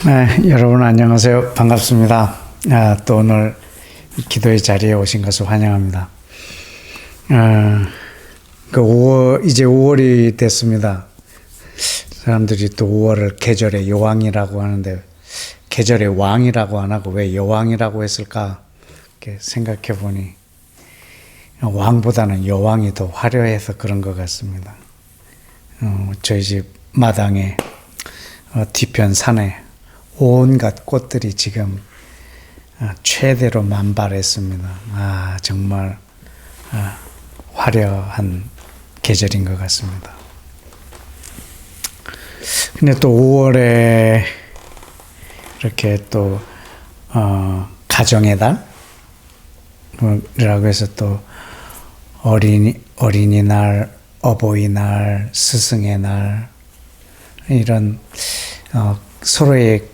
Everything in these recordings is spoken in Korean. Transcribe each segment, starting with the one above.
네, 여러분 안녕하세요. 반갑습니다. 또 오늘 기도의 자리에 오신 것을 환영합니다. 이제 5월이 됐습니다. 사람들이 또 5월을 계절의 여왕이라고 하는데, 계절의 왕이라고 안 하고 왜 여왕이라고 했을까? 이렇게 생각해 보니, 왕보다는 여왕이 더 화려해서 그런 것 같습니다. 저희 집 마당에, 뒤편 산에, 온갖 꽃들이 지금 최대로 만발했습니다. 정말 화려한 계절인 것 같습니다. 근데 또 5월에 이렇게 또 가정의 달이라고 해서 또 어린이날, 어버이날, 스승의 날 이런 서로의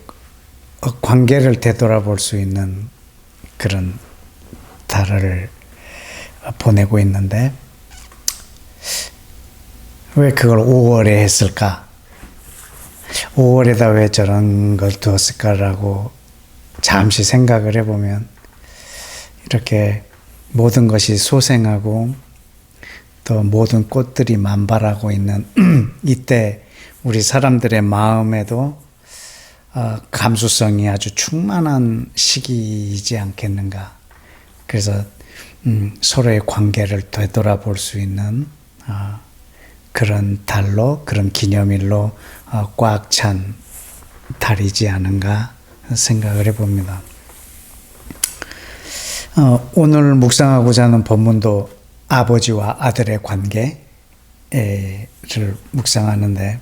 관계를 되돌아볼 수 있는 그런 달을 보내고 있는데, 왜 그걸 5월에 했을까? 5월에다 왜 저런 걸 두었을까라고 잠시 생각을 해보면, 이렇게 모든 것이 소생하고 또 모든 꽃들이 만발하고 있는 이때 우리 사람들의 마음에도 감수성이 아주 충만한 시기이지 않겠는가. 그래서 서로의 관계를 되돌아볼 수 있는 그런 달로, 그런 기념일로 꽉 찬 달이지 않은가 생각을 해봅니다. 오늘 묵상하고자 하는 본문도 아버지와 아들의 관계를 묵상하는데,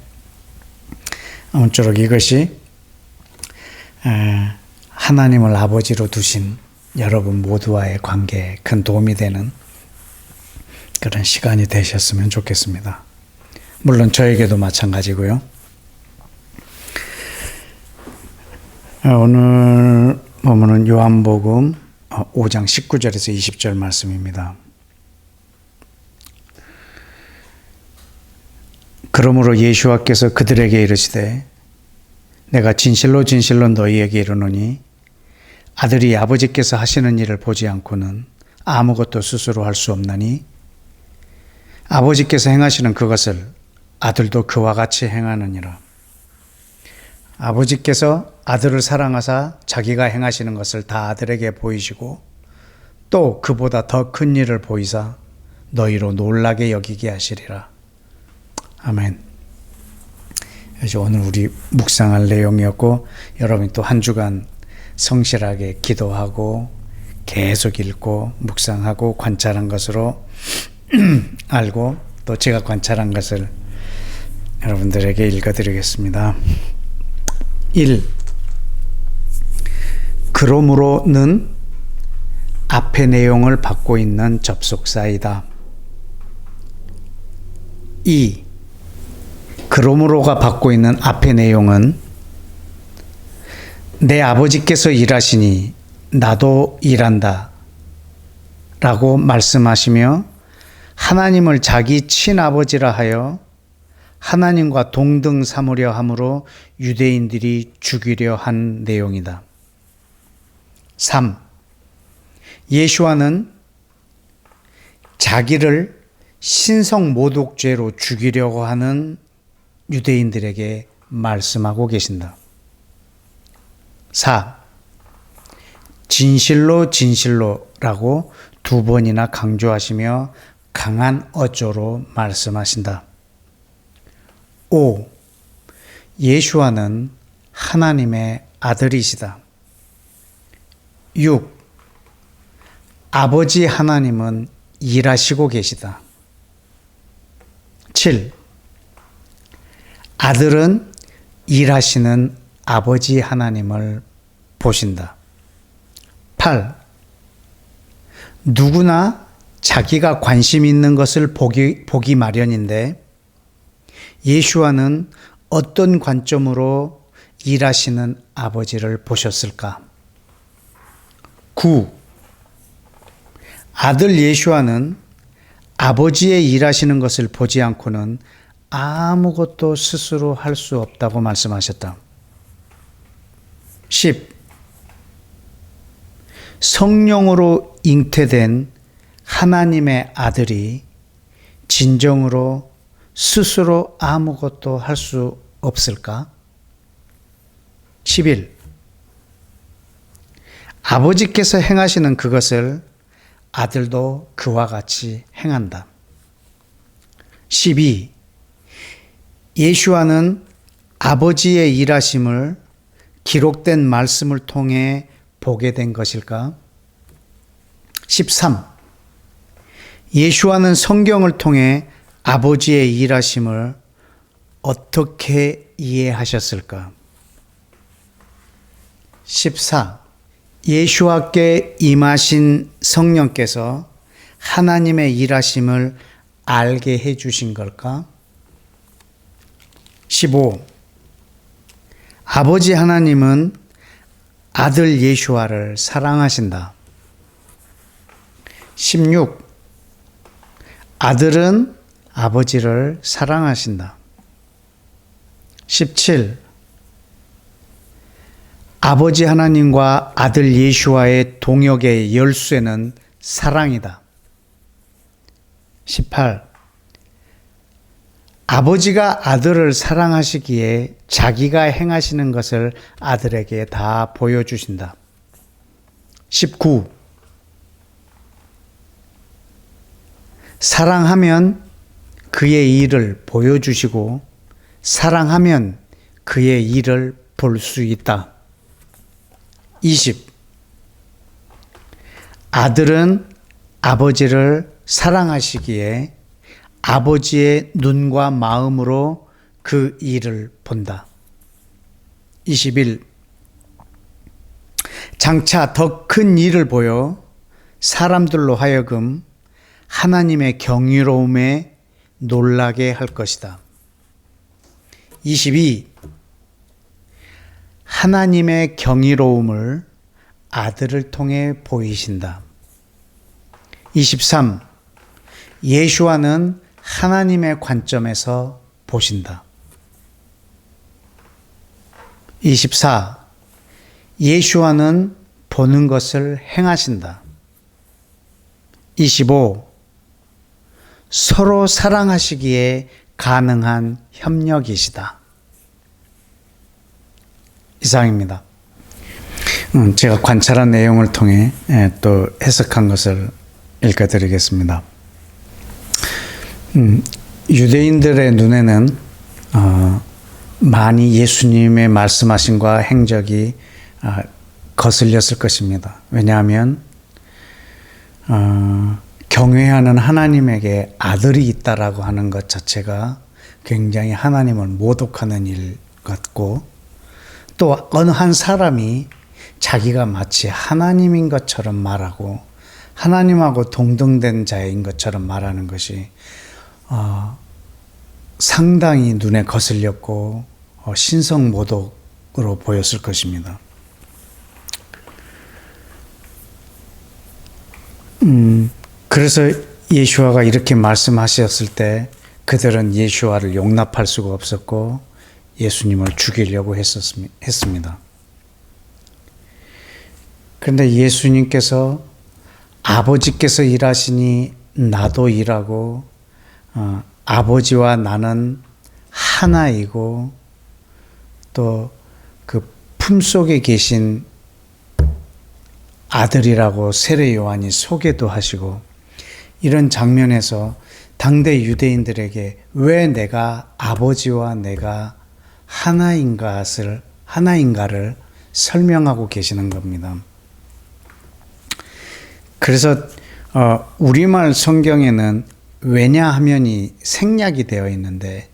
아무쪼록 이것이 하나님을 아버지로 두신 여러분 모두와의 관계에 큰 도움이 되는 그런 시간이 되셨으면 좋겠습니다. 물론 저에게도 마찬가지고요. 오늘 보면은 요한복음 5장 19절에서 20절 말씀입니다. 그러므로 예수와께서 그들에게 이르시되 내가 진실로 진실로 너희에게 이르노니 아들이 아버지께서 하시는 일을 보지 않고는 아무것도 스스로 할 수 없나니 아버지께서 행하시는 그것을 아들도 그와 같이 행하느니라. 아버지께서 아들을 사랑하사 자기가 행하시는 것을 다 아들에게 보이시고 또 그보다 더 큰 일을 보이사 너희로 놀라게 여기게 하시리라. 아멘. 그래서 오늘 우리 묵상할 내용이었고, 여러분이 또 한 주간 성실하게 기도하고 계속 읽고 묵상하고 관찰한 것으로 알고, 또 제가 관찰한 것을 여러분들에게 읽어드리겠습니다. 1. 그러므로는 앞의 내용을 받고 있는 접속사이다. 2. 그러므로가 받고 있는 앞의 내용은 내 아버지께서 일하시니 나도 일한다 라고 말씀하시며 하나님을 자기 친아버지라 하여 하나님과 동등 삼으려 함으로 유대인들이 죽이려 한 내용이다. 3. 예수와는 자기를 신성모독죄로 죽이려고 하는 유대인들에게 말씀하고 계신다. 4. 진실로 진실로라고 두 번이나 강조하시며 강한 어조로 말씀하신다. 5. 예수와는 하나님의 아들이시다. 6. 아버지 하나님은 일하시고 계시다. 7. 아들은 일하시는 아버지 하나님을 보신다. 8. 누구나 자기가 관심 있는 것을 보기 마련인데 예수와는 어떤 관점으로 일하시는 아버지를 보셨을까? 9. 아들 예수와는 아버지의 일하시는 것을 보지 않고는 아무것도 스스로 할 수 없다고 말씀하셨다. 10. 성령으로 잉태된 하나님의 아들이 진정으로 스스로 아무것도 할 수 없을까? 11. 아버지께서 행하시는 그것을 아들도 그와 같이 행한다. 12. 예수와는 아버지의 일하심을 기록된 말씀을 통해 보게 된 것일까? 13. 예수와는 성경을 통해 아버지의 일하심을 어떻게 이해하셨을까? 14. 예수와께 임하신 성령께서 하나님의 일하심을 알게 해주신 걸까? 15. 아버지 하나님은 아들 예수와를 사랑하신다. 16. 아들은 아버지를 사랑하신다. 17. 아버지 하나님과 아들 예수와의 동역의 열쇠는 사랑이다. 18. 아버지가 아들을 사랑하시기에 자기가 행하시는 것을 아들에게 다 보여주신다. 19. 사랑하면 그의 일을 보여주시고 사랑하면 그의 일을 볼 수 있다. 20. 아들은 아버지를 사랑하시기에 아버지의 눈과 마음으로 그 일을 본다. 21. 장차 더 큰 일을 보여 사람들로 하여금 하나님의 경이로움에 놀라게 할 것이다. 22. 하나님의 경이로움을 아들을 통해 보이신다. 23. 예수와는 하나님의 관점에서 보신다. 24. 예수와는 보는 것을 행하신다. 25. 서로 사랑하시기에 가능한 협력이시다. 이상입니다. 제가 관찰한 내용을 통해 또 해석한 것을 읽어드리겠습니다. 유대인들의 눈에는 많이 예수님의 말씀하심과 행적이 거슬렸을 것입니다. 왜냐하면 경외하는 하나님에게 아들이 있다라고 하는 것 자체가 굉장히 하나님을 모독하는 일 같고, 또 어느 한 사람이 자기가 마치 하나님인 것처럼 말하고 하나님하고 동등된 자인 것처럼 말하는 것이 상당히 눈에 거슬렸고 신성모독으로 보였을 것입니다. 그래서 예수와가 이렇게 말씀하셨을 때 그들은 예수와를 용납할 수가 없었고 예수님을 죽이려고 했습니다. 그런데 예수님께서 아버지께서 일하시니 나도 일하고 아버지와 나는 하나이고 또 그 품속에 계신 아들이라고 세례 요한이 소개도 하시고, 이런 장면에서 당대 유대인들에게 왜 내가 아버지와 내가 하나인가를 설명하고 계시는 겁니다. 그래서 우리말 성경에는 왜냐하면이 생략이 되어 있는데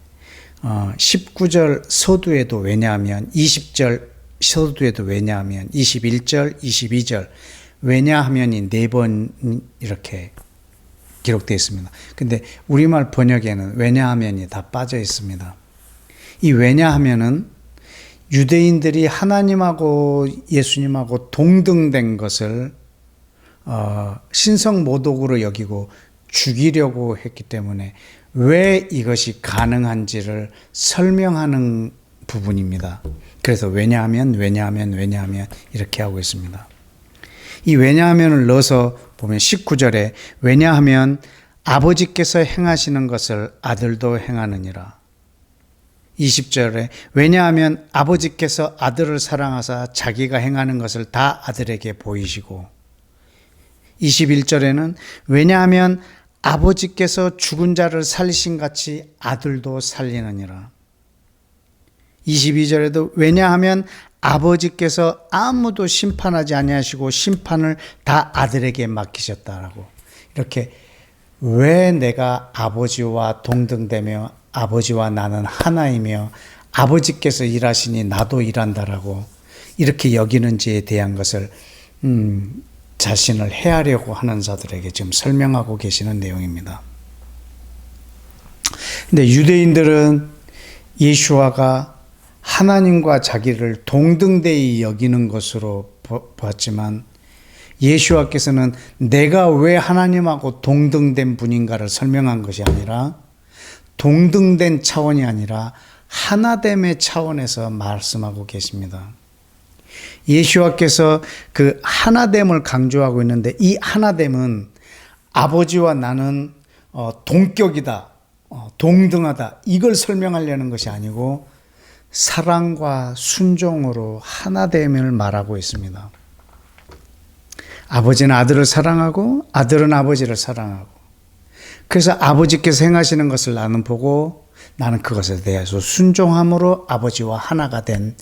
19절 서두에도 왜냐하면, 20절 서두에도 왜냐하면, 21절, 22절 왜냐하면이 4번 이렇게 기록되어 있습니다. 근데 우리말 번역에는 왜냐하면이 다 빠져 있습니다. 이 왜냐하면은 유대인들이 하나님하고 예수님하고 동등된 것을 신성모독으로 여기고 죽이려고 했기 때문에 왜 이것이 가능한지를 설명하는 부분입니다. 그래서 왜냐하면 이렇게 하고 있습니다. 이 왜냐하면을 넣어서 보면 19절에 왜냐하면 아버지께서 행하시는 것을 아들도 행하느니라. 20절에 왜냐하면 아버지께서 아들을 사랑하사 자기가 행하는 것을 다 아들에게 보이시고, 21절에는 왜냐하면 아버지께서 죽은 자를 살리신 같이 아들도 살리느니라. 22절에도 왜냐하면 아버지께서 아무도 심판하지 아니하시고 심판을 다 아들에게 맡기셨다라고. 이렇게 왜 내가 아버지와 동등되며 아버지와 나는 하나이며 아버지께서 일하시니 나도 일한다라고 이렇게 여기는지에 대한 것을 자신을 해하려고 하는 자들에게 지금 설명하고 계시는 내용입니다. 근데 유대인들은 예수와가 하나님과 자기를 동등되이 여기는 것으로 보았지만 예수와께서는 내가 왜 하나님하고 동등된 분인가를 설명한 것이 아니라 동등된 차원이 아니라 하나됨의 차원에서 말씀하고 계십니다. 예수와께서 그 하나됨을 강조하고 있는데 이 하나됨은 아버지와 나는 동격이다, 동등하다 이걸 설명하려는 것이 아니고 사랑과 순종으로 하나됨을 말하고 있습니다. 아버지는 아들을 사랑하고 아들은 아버지를 사랑하고 그래서 아버지께서 행하시는 것을 나는 보고 나는 그것에 대해서 순종함으로 아버지와 하나가 된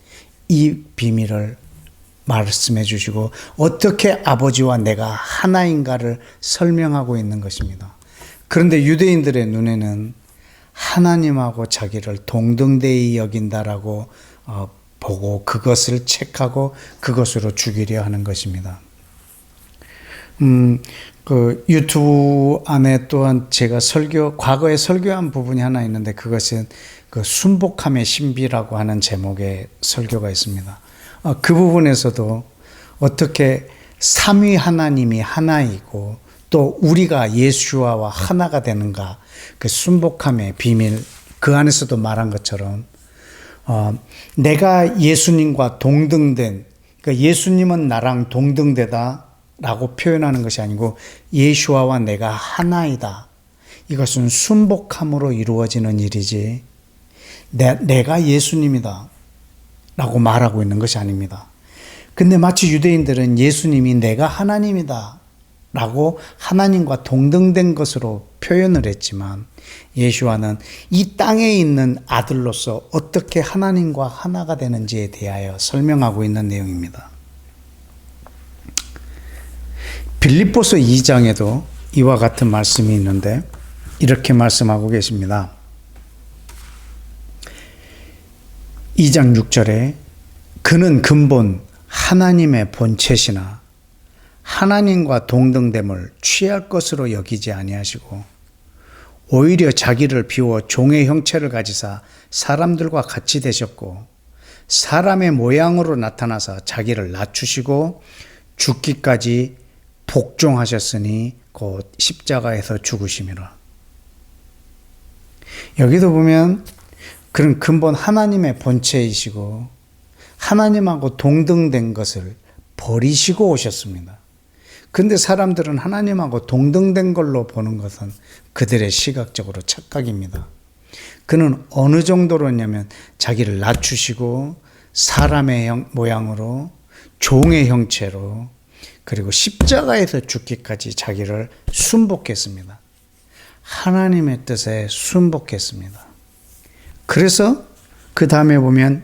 이 비밀을 말씀해 주시고 어떻게 아버지와 내가 하나인가를 설명하고 있는 것입니다. 그런데 유대인들의 눈에는 하나님하고 자기를 동등되이 여긴다라고 보고 그것을 책하고 그것으로 죽이려 하는 것입니다. 그 유튜브 안에 또한 제가 과거에 설교한 부분이 하나 있는데 그것은 그 순복함의 신비라고 하는 제목의 설교가 있습니다. 그 부분에서도 어떻게 삼위 하나님이 하나이고 또 우리가 예수와 하나가 되는가 그 순복함의 비밀 그 안에서도 말한 것처럼 내가 예수님과 동등된 그러니까 예수님은 나랑 동등되다 라고 표현하는 것이 아니고 예수와 내가 하나이다. 이것은 순복함으로 이루어지는 일이지 내가 예수님이다 라고 말하고 있는 것이 아닙니다. 근데 마치 유대인들은 예수님이 내가 하나님이다 라고 하나님과 동등된 것으로 표현을 했지만 예수와는 이 땅에 있는 아들로서 어떻게 하나님과 하나가 되는지에 대하여 설명하고 있는 내용입니다. 빌립보서 2장에도 이와 같은 말씀이 있는데 이렇게 말씀하고 계십니다. 2장 6절에 그는 근본 하나님의 본체시나 하나님과 동등됨을 취할 것으로 여기지 아니하시고 오히려 자기를 비워 종의 형체를 가지사 사람들과 같이 되셨고 사람의 모양으로 나타나사 자기를 낮추시고 죽기까지 복종하셨으니 곧 십자가에서 죽으심이라. 여기도 보면 그런 근본 하나님의 본체이시고 하나님하고 동등된 것을 버리시고 오셨습니다. 근데 사람들은 하나님하고 동등된 걸로 보는 것은 그들의 시각적으로 착각입니다. 그는 어느 정도로냐면 자기를 낮추시고 사람의 모양으로 종의 형체로 그리고 십자가에서 죽기까지 자기를 순복했습니다. 하나님의 뜻에 순복했습니다. 그래서 그 다음에 보면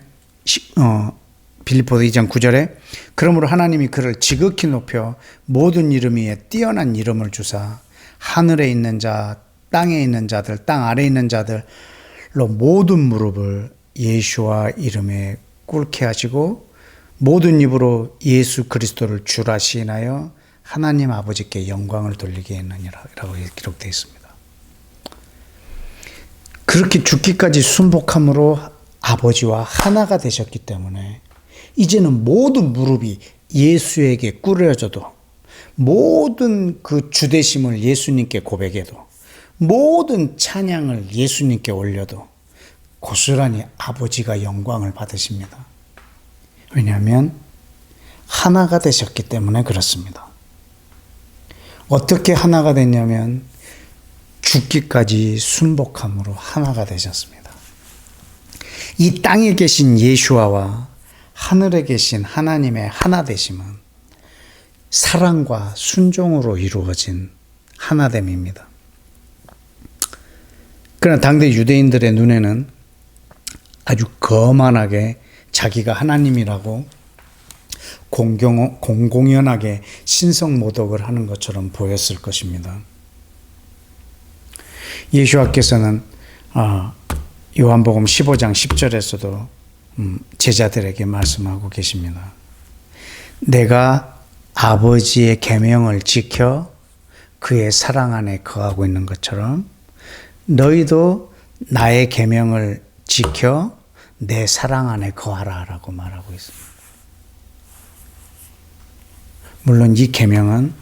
빌립보서 2장 9절에 그러므로 하나님이 그를 지극히 높여 모든 이름 위에 뛰어난 이름을 주사 하늘에 있는 자, 땅에 있는 자들, 땅 아래에 있는 자들로 모든 무릎을 예수와 이름에 꿇게 하시고 모든 입으로 예수 그리스도를 주라 시인하여 하나님 아버지께 영광을 돌리게 했느니라라고 기록되어 있습니다. 그렇게 죽기까지 순복함으로 아버지와 하나가 되셨기 때문에 이제는 모든 무릎이 예수에게 꿇어져도 모든 그 주되심을 예수님께 고백해도 모든 찬양을 예수님께 올려도 고스란히 아버지가 영광을 받으십니다. 왜냐하면 하나가 되셨기 때문에 그렇습니다. 어떻게 하나가 됐냐면 죽기까지 순복함으로 하나가 되셨습니다. 이 땅에 계신 예수와와 하늘에 계신 하나님의 하나 되심은 사랑과 순종으로 이루어진 하나됨입니다. 그러나 당대 유대인들의 눈에는 아주 거만하게 자기가 하나님이라고 공공연하게 신성모독을 하는 것처럼 보였을 것입니다. 예수께서는 요한복음 15장 10절에서도 제자들에게 말씀하고 계십니다. 내가 아버지의 계명을 지켜 그의 사랑 안에 거하고 있는 것처럼 너희도 나의 계명을 지켜 내 사랑 안에 거하라 라고 말하고 있습니다. 물론 이 계명은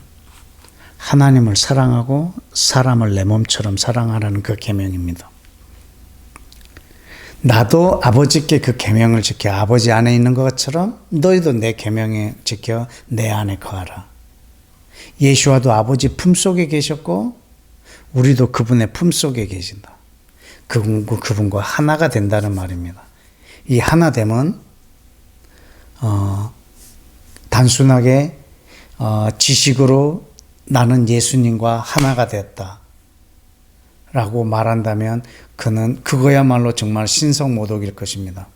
하나님을 사랑하고 사람을 내 몸처럼 사랑하라는 그 계명입니다. 나도 아버지께 그 계명을 지켜 아버지 안에 있는 것처럼 너희도 내 계명에 지켜 내 안에 거하라. 예수와도 아버지 품속에 계셨고 우리도 그분의 품속에 계신다. 그분과 하나가 된다는 말입니다. 이 하나됨은 단순하게 지식으로 나는 예수님과 하나가 되었다 라고 말한다면 그거야말로 정말 신성모독일 것입니다.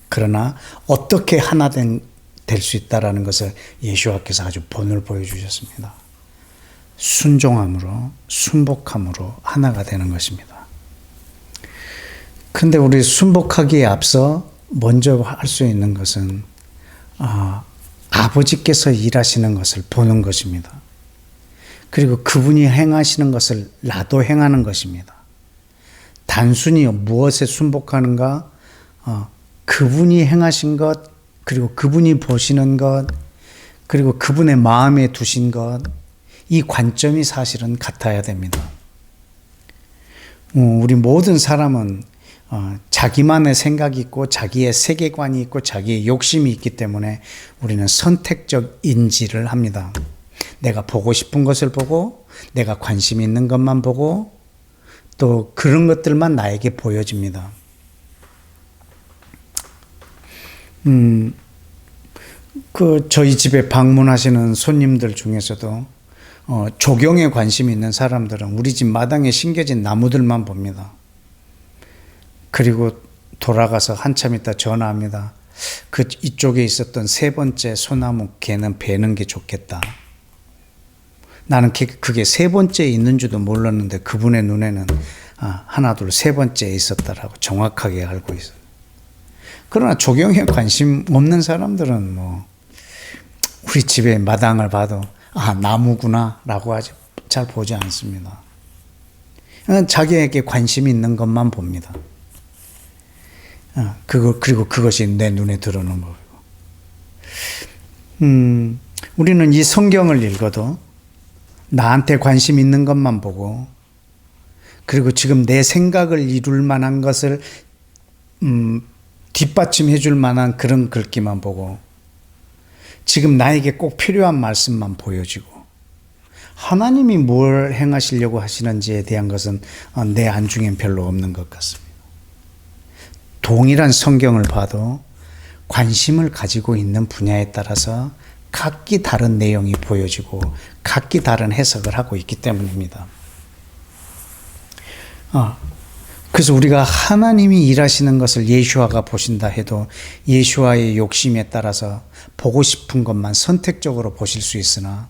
그러나 어떻게 하나 될 수 있다라는 것을 예수께서 아주 본을 보여주셨습니다. 순종함으로 순복함으로 하나가 되는 것입니다. 그런데 우리 순복하기에 앞서 먼저 할 수 있는 것은 아버지께서 일하시는 것을 보는 것입니다. 그리고 그분이 행하시는 것을 나도 행하는 것입니다. 단순히 무엇에 순복하는가? 그분이 행하신 것, 그리고 그분이 보시는 것, 그리고 그분의 마음에 두신 것, 이 관점이 사실은 같아야 됩니다. 우리 모든 사람은 자기만의 생각이 있고 자기의 세계관이 있고 자기의 욕심이 있기 때문에 우리는 선택적 인지를 합니다. 내가 보고 싶은 것을 보고 내가 관심 있는 것만 보고 또 그런 것들만 나에게 보여집니다. 저희 집에 방문하시는 손님들 중에서도 조경에 관심이 있는 사람들은 우리 집 마당에 심겨진 나무들만 봅니다. 그리고 돌아가서 한참 있다 전화합니다. 이쪽에 있었던 세 번째 소나무 걔는 베는 게 좋겠다. 나는 그게 세 번째에 있는 줄도 몰랐는데 그분의 눈에는 하나 둘 세 번째에 있었다라고 정확하게 알고 있어요. 그러나 조경에 관심 없는 사람들은 우리 집의 마당을 봐도 나무구나 라고 아직 잘 보지 않습니다. 자기에게 관심이 있는 것만 봅니다. 그리고 그것이 내 눈에 들어오는 법이고. 우리는 이 성경을 읽어도 나한테 관심 있는 것만 보고, 그리고 지금 내 생각을 이룰 만한 것을 뒷받침해 줄 만한 그런 글귀만 보고, 지금 나에게 꼭 필요한 말씀만 보여지고, 하나님이 뭘 행하시려고 하시는지에 대한 것은 내 안중엔 별로 없는 것 같습니다. 동일한 성경을 봐도 관심을 가지고 있는 분야에 따라서 각기 다른 내용이 보여지고 각기 다른 해석을 하고 있기 때문입니다. 그래서 우리가 하나님이 일하시는 것을 예수아가 보신다 해도 예수아의 욕심에 따라서 보고 싶은 것만 선택적으로 보실 수 있으나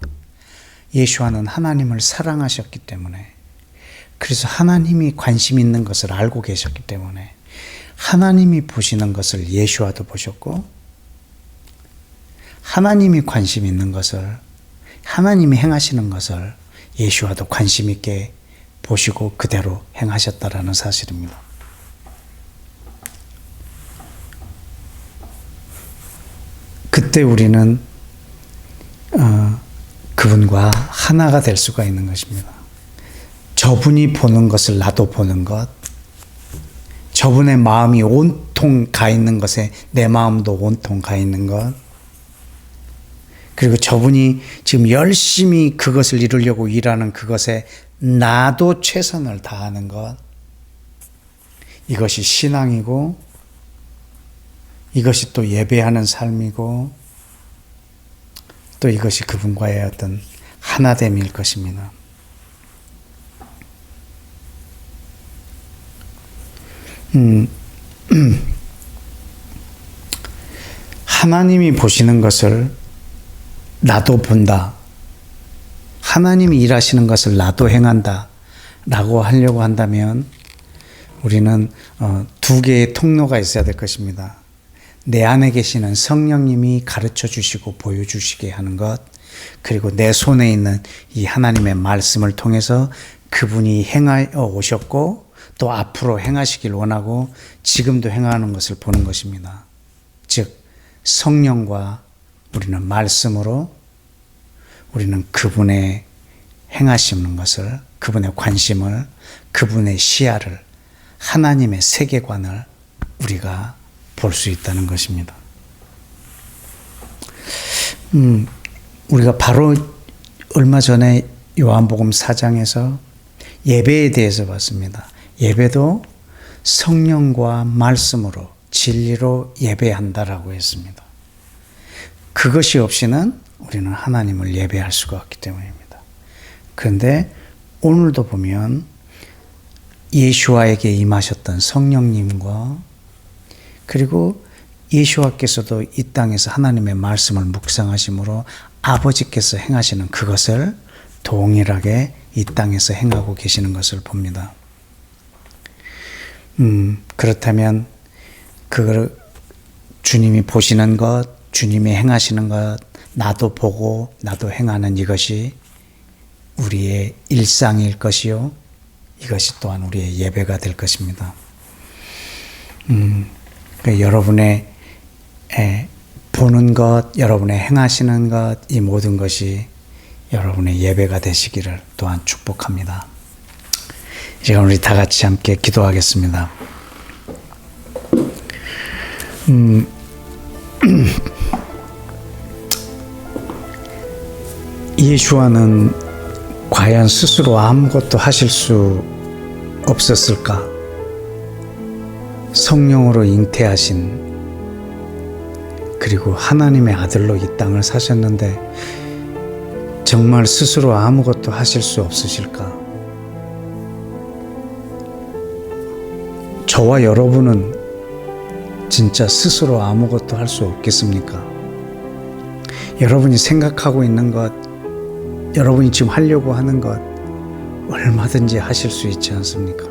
예수아는 하나님을 사랑하셨기 때문에, 그래서 하나님이 관심 있는 것을 알고 계셨기 때문에 하나님이 보시는 것을 예수아도 보셨고, 하나님이 관심 있는 것을, 하나님이 행하시는 것을 예수아도 관심 있게 보시고 그대로 행하셨다라는 사실입니다. 그때 우리는 그분과 하나가 될 수가 있는 것입니다. 저분이 보는 것을 나도 보는 것, 저분의 마음이 온통 가 있는 것에 내 마음도 온통 가 있는 것, 그리고 저분이 지금 열심히 그것을 이루려고 일하는 그것에 나도 최선을 다하는 것, 이것이 신앙이고 이것이 또 예배하는 삶이고 또 이것이 그분과의 어떤 하나됨일 것입니다. 하나님이 보시는 것을 나도 본다, 하나님이 일하시는 것을 나도 행한다 라고 하려고 한다면 우리는 두 개의 통로가 있어야 될 것입니다. 내 안에 계시는 성령님이 가르쳐 주시고 보여주시게 하는 것, 그리고 내 손에 있는 이 하나님의 말씀을 통해서 그분이 행하여 오셨고 또 앞으로 행하시길 원하고 지금도 행하는 것을 보는 것입니다. 즉 성령과 우리는 말씀으로 우리는 그분의 행하시는 것을, 그분의 관심을, 그분의 시야를, 하나님의 세계관을 우리가 볼 수 있다는 것입니다. 우리가 바로 얼마 전에 요한복음 4장에서 예배에 대해서 봤습니다. 예배도 성령과 말씀으로 진리로 예배한다라고 했습니다. 그것이 없이는 우리는 하나님을 예배할 수가 없기 때문입니다. 그런데 오늘도 보면 예수와에게 임하셨던 성령님과 그리고 예수와께서도 이 땅에서 하나님의 말씀을 묵상하심으로 아버지께서 행하시는 그것을 동일하게 이 땅에서 행하고 계시는 것을 봅니다. 그렇다면 그걸 주님이 보시는 것, 주님이 행하시는 것, 나도 보고 나도 행하는 이것이 우리의 일상일 것이요, 이것이 또한 우리의 예배가 될 것입니다. 여러분의 보는 것, 여러분의 행하시는 것, 이 모든 것이 여러분의 예배가 되시기를 또한 축복합니다. 이제 우리 다 같이 함께 기도하겠습니다. 예수와는 과연 스스로 아무것도 하실 수 없었을까? 성령으로 잉태하신, 그리고 하나님의 아들로 이 땅을 사셨는데 정말 스스로 아무것도 하실 수 없으실까? 저와 여러분은 진짜 스스로 아무것도 할 수 없겠습니까? 여러분이 생각하고 있는 것, 여러분이 지금 하려고 하는 것 얼마든지 하실 수 있지 않습니까?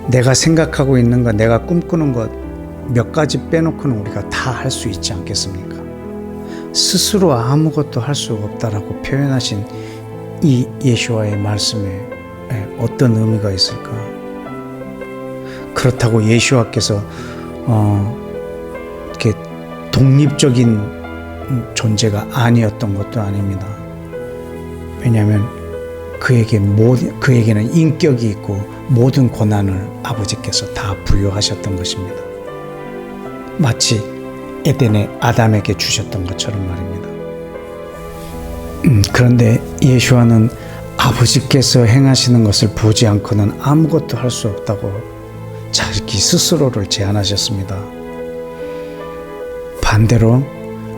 내가 생각하고 있는 것, 내가 꿈꾸는 것 몇 가지 빼놓고는 우리가 다 할 수 있지 않겠습니까? 스스로 아무것도 할 수 없다라고 표현하신 이 예수와의 말씀에 어떤 의미가 있을까? 그렇다고 예수와께서 이렇게 독립적인 존재가 아니었던 것도 아닙니다. 왜냐하면 그에게는 인격이 있고 모든 권한을 아버지께서 다 부여하셨던 것입니다. 마치 에덴의 아담에게 주셨던 것처럼 말입니다. 그런데 예수와는 아버지께서 행하시는 것을 보지 않고는 아무것도 할 수 없다고 자기 스스로를 제한하셨습니다. 반대로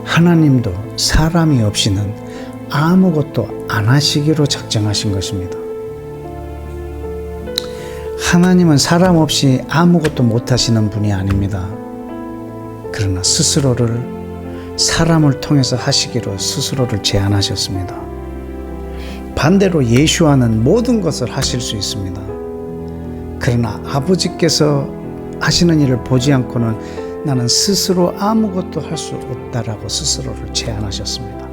하나님도 사람이 없이는 아무것도 안 하시기로 작정하신 것입니다. 하나님은 사람 없이 아무것도 못 하시는 분이 아닙니다. 그러나 스스로를 사람을 통해서 하시기로 스스로를 제한하셨습니다. 반대로 예수와는 모든 것을 하실 수 있습니다. 그러나 아버지께서 하시는 일을 보지 않고는 나는 스스로 아무것도 할 수 없다라고 스스로를 제한하셨습니다.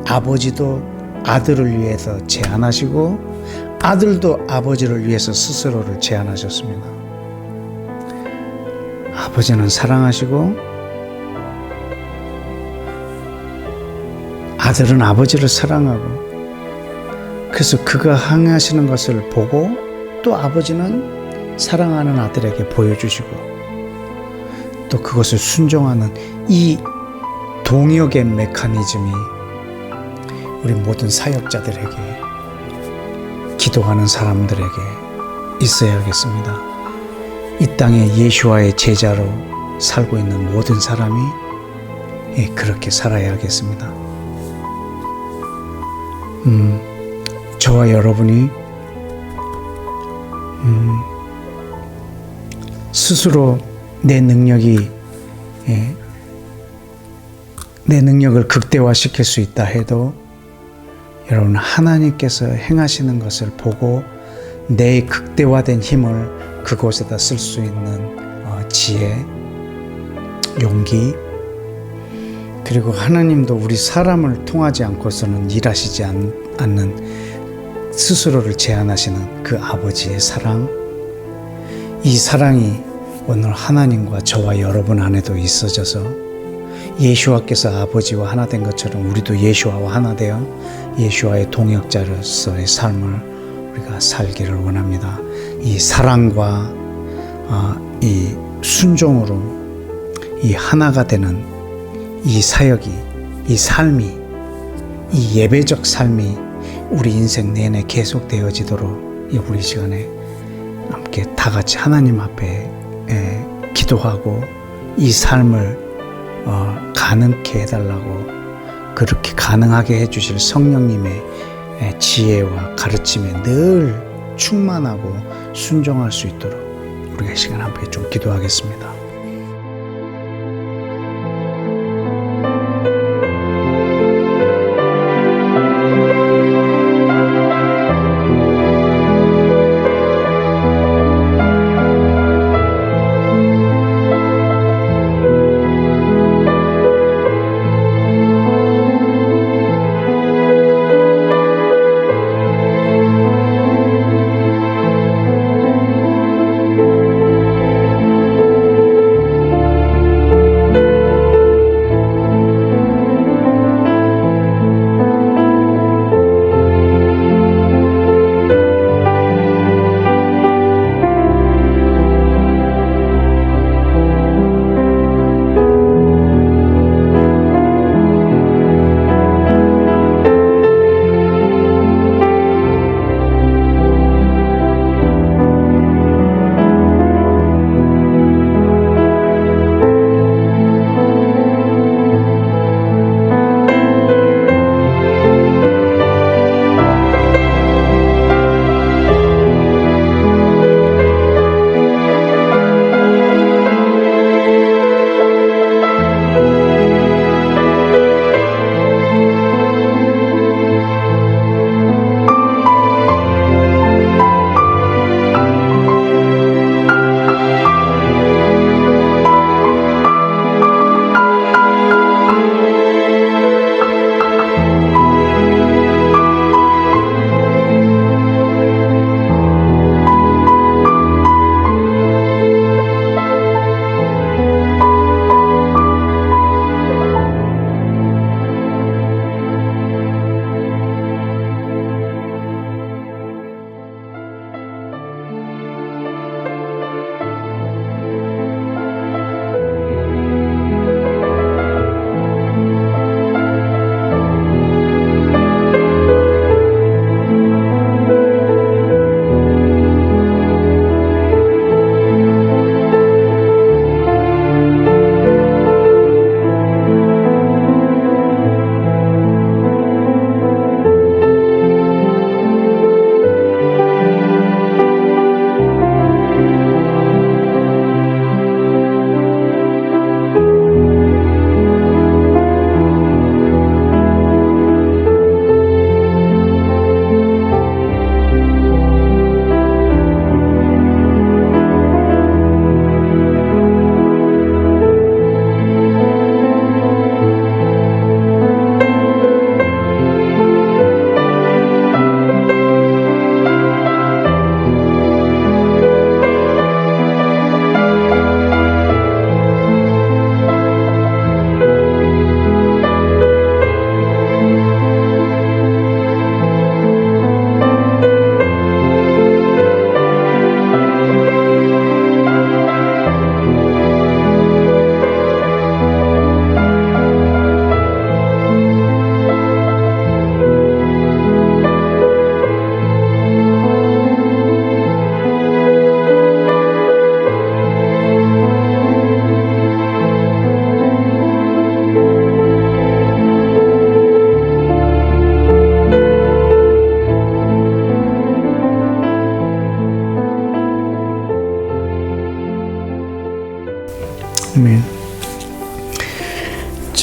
아버지도 아들을 위해서 제한하시고 아들도 아버지를 위해서 스스로를 제한하셨습니다. 아버지는 사랑하시고 아들은 아버지를 사랑하고, 그래서 그가 행하시는 것을 보고 또 아버지는 사랑하는 아들에게 보여주시고 또 그것을 순종하는 이 동역의 메커니즘이 우리 모든 사역자들에게, 기도하는 사람들에게 있어야겠습니다. 이 땅에 예수와의 제자로 살고 있는 모든 사람이 그렇게 살아야겠습니다. 저와 여러분이 스스로 내 능력을 극대화시킬 수 있다 해도 여러분, 하나님께서 행하시는 것을 보고 내 극대화된 힘을 그곳에다 쓸 수 있는 지혜, 용기, 그리고 하나님도 우리 사람을 통하지 않고서는 일하시지 않는 스스로를 제한하시는 그 아버지의 사랑, 이 사랑이 오늘 하나님과 저와 여러분 안에도 있어져서 예수와께서 아버지와 하나 된 것처럼 우리도 예수와 하나 되어 예수와의 동역자로서의 삶을 우리가 살기를 원합니다. 이 사랑과 이 순종으로 이 하나가 되는 이 사역이, 이 삶이, 이 예배적 삶이 우리 인생 내내 계속되어지도록 우리 시간에 함께 다 같이 하나님 앞에 기도하고 이 삶을 가능케 해달라고, 그렇게 가능하게 해주실 성령님의 지혜와 가르침에 늘 충만하고 순종할 수 있도록 우리가 이 시간 함께 좀 기도하겠습니다.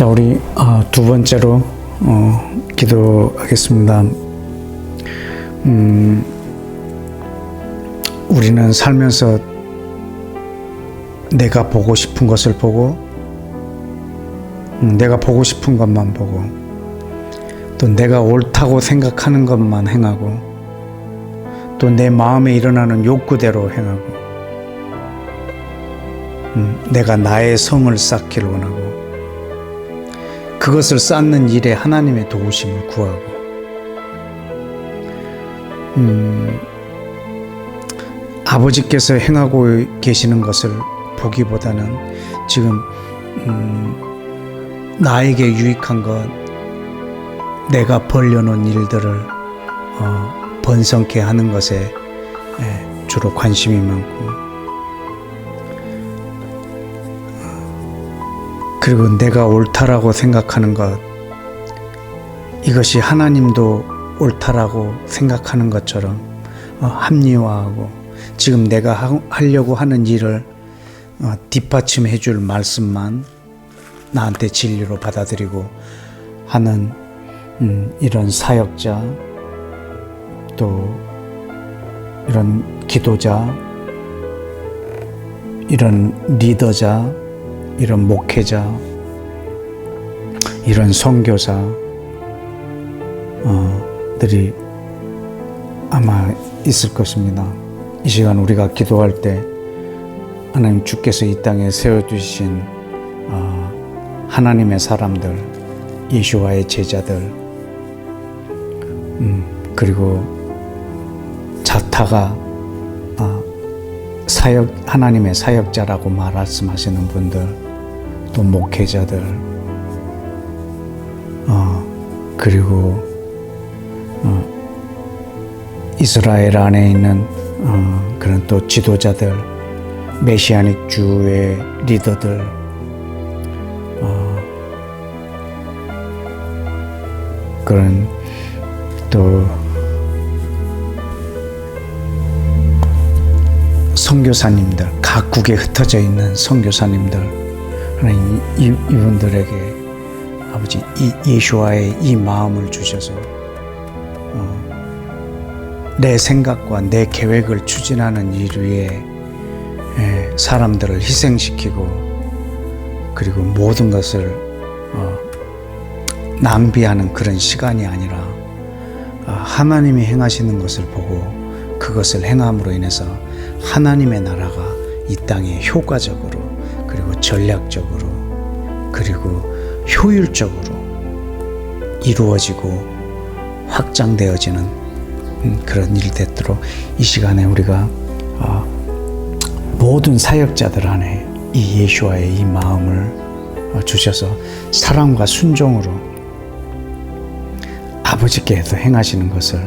자, 우리 두 번째로 기도하겠습니다. 우리는 살면서 내가 보고 싶은 것을 보고, 내가 보고 싶은 것만 보고, 또 내가 옳다고 생각하는 것만 행하고, 또 내 마음에 일어나는 욕구대로 행하고, 내가 나의 성을 쌓기를 원하고, 그것을 쌓는 일에 하나님의 도우심을 구하고, 아버지께서 행하고 계시는 것을 보기보다는 지금 나에게 유익한 것, 내가 벌려놓은 일들을 번성케 하는 것에 주로 관심이 많고, 그리고 내가 옳다라고 생각하는 것, 이것이 하나님도 옳다라고 생각하는 것처럼 합리화하고, 지금 내가 하려고 하는 일을 뒷받침해 줄 말씀만 나한테 진리로 받아들이고 하는 이런 사역자, 또 이런 기도자, 이런 리더자, 이런 목회자, 이런 선교사들이 아마 있을 것입니다. 이 시간 우리가 기도할 때 하나님 주께서 이 땅에 세워주신 하나님의 사람들, 예수와의 제자들, 그리고 자타가 하나님의 사역자라고 말씀하시는 분들, 또 목회자들, 그리고 이스라엘 안에 있는 그런 또 지도자들, 메시아닉 주의 리더들, 그런 또 선교사님들, 각국에 흩어져 있는 선교사님들, 하나님 이분들에게 아버지 예수와의 이 마음을 주셔서 내 생각과 내 계획을 추진하는 일 위에 사람들을 희생시키고, 그리고 모든 것을 낭비하는 그런 시간이 아니라 하나님이 행하시는 것을 보고 그것을 행함으로 인해서 하나님의 나라가 이 땅에 효과적으로, 그리고 전략적으로, 그리고 효율적으로 이루어지고 확장되어지는 그런 일이 되도록 이 시간에 우리가 모든 사역자들 안에 이 예수와의 이 마음을 주셔서 사랑과 순종으로 아버지께서 행하시는 것을,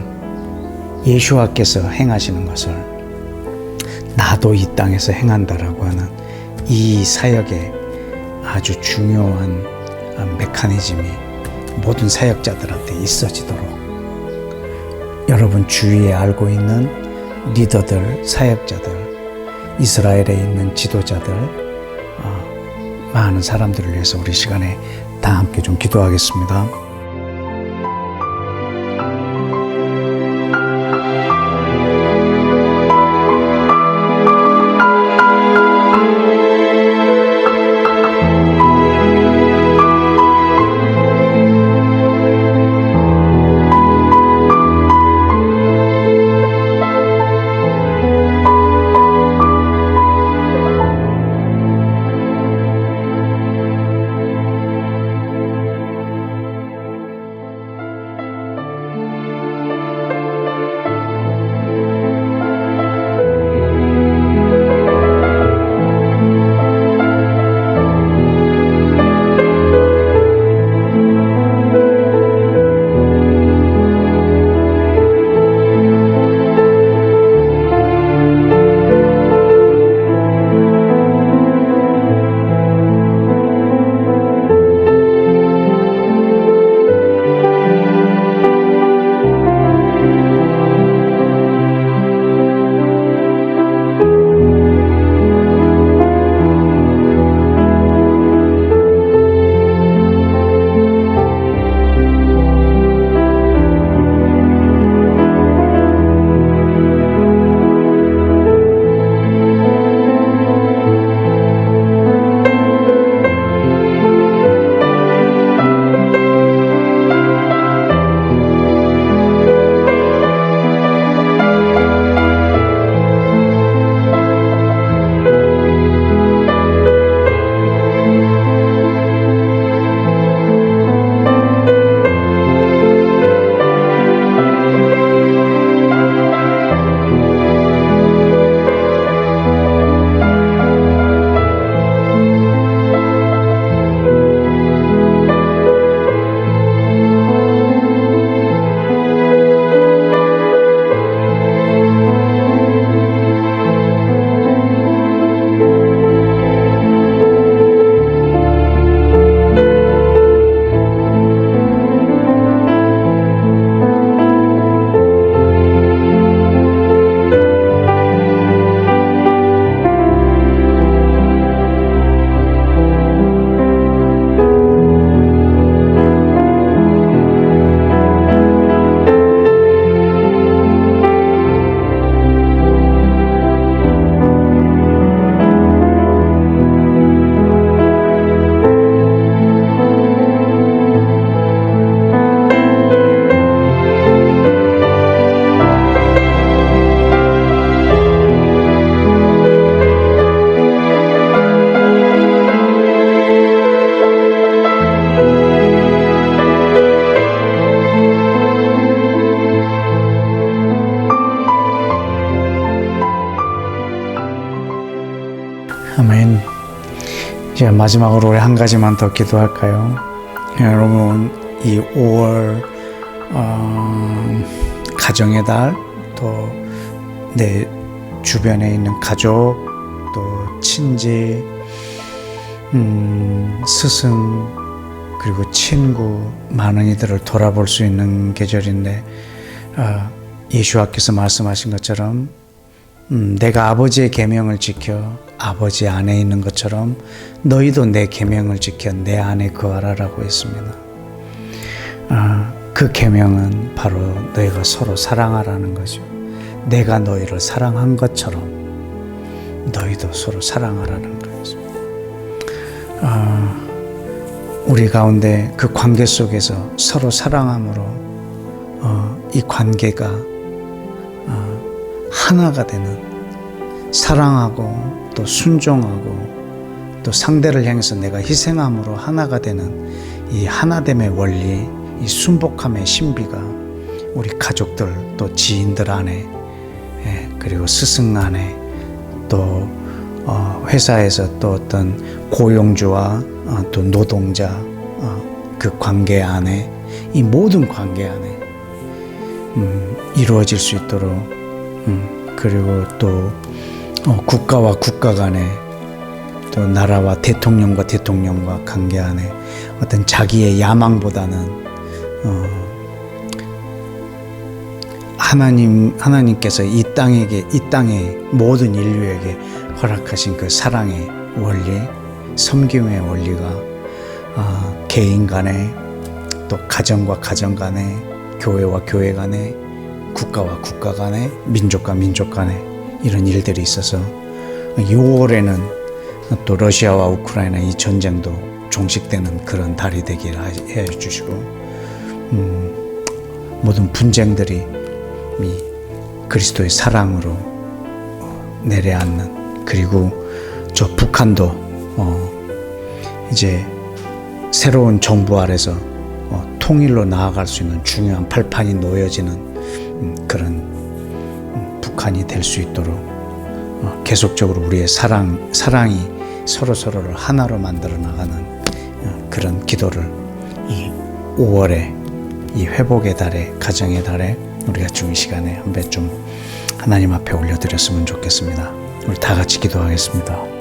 예수와께서 행하시는 것을 나도 이 땅에서 행한다라고 하는 이 사역의 아주 중요한 메커니즘이 모든 사역자들한테 있어지도록, 여러분 주위에 알고 있는 리더들, 사역자들, 이스라엘에 있는 지도자들, 많은 사람들을 위해서 우리 시간에 다 함께 좀 기도하겠습니다. 마지막으로 우리 한 가지만 더 기도할까요? 여러분, 이 5월 가정의 달, 또 내 주변에 있는 가족, 또 친지, 스승, 그리고 친구, 많은 이들을 돌아볼 수 있는 계절인데, 예수와께서 말씀하신 것처럼 내가 아버지의 계명을 지켜 아버지 안에 있는 것처럼 너희도 내 계명을 지켜 내 안에 거하라라고 했습니다. 그 계명은 바로 너희가 서로 사랑하라는 거죠. 내가 너희를 사랑한 것처럼 너희도 서로 사랑하라는 거였습니다. 우리 가운데 그 관계 속에서 서로 사랑함으로 이 관계가 하나가 되는, 사랑하고 또 순종하고 또 상대를 향해서 내가 희생함으로 하나가 되는 이 하나됨의 원리, 이 순복함의 신비가 우리 가족들, 또 지인들 안에, 그리고 스승 안에, 또 회사에서 또 어떤 고용주와 또 노동자, 그 관계 안에, 이 모든 관계 안에 이루어질 수 있도록, 그리고 또 국가와 국가 간에, 또 나라와 대통령과 대통령과 관계 안에 어떤 자기의 야망보다는 하나님께서 이 땅의 모든 인류에게 허락하신 그 사랑의 원리, 섬김의 원리가 개인 간에, 또 가정과 가정 간에, 교회와 교회 간에, 국가와 국가 간에, 민족과 민족 간에 이런 일들이 있어서 6월에는 또 러시아와 우크라이나 이 전쟁도 종식되는 그런 달이 되기를 해 주시고, 모든 분쟁들이 이 그리스도의 사랑으로 내려앉는, 그리고 저 북한도 이제 새로운 정부 아래서 통일로 나아갈 수 있는 중요한 발판이 놓여지는 그런 북한이 될 수 있도록 계속적으로 우리의 사랑이 서로를 하나로 만들어 나가는 그런 기도를 이 5월에 이 회복의 달에, 가정의 달에 우리가 이 시간에 한 배 좀 하나님 앞에 올려드렸으면 좋겠습니다. 우리 다 같이 기도하겠습니다.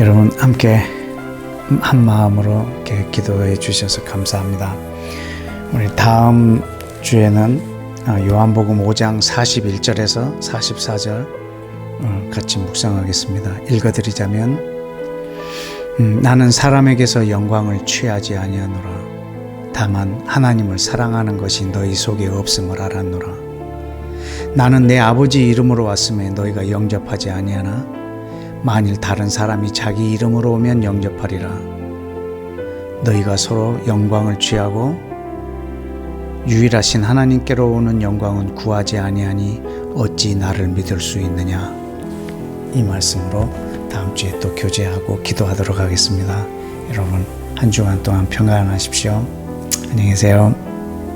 여러분 함께 한 마음으로 이렇게 기도해 주셔서 감사합니다. 우리 다음 주에는 요한복음 5장 41절에서 44절 같이 묵상하겠습니다. 읽어드리자면 나는 사람에게서 영광을 취하지 아니하노라. 다만 하나님을 사랑하는 것이 너희 속에 없음을 알았노라. 나는 내 아버지 이름으로 왔음에 너희가 영접하지 아니하나 만일 다른 사람이 자기 이름으로 오면 영접하리라. 너희가 서로 영광을 취하고 유일하신 하나님께로 오는 영광은 구하지 아니하니 어찌 나를 믿을 수 있느냐. 이 말씀으로 다음 주에 또 교제하고 기도하도록 하겠습니다. 여러분 한 주간 동안 평안하십시오. 안녕히 계세요.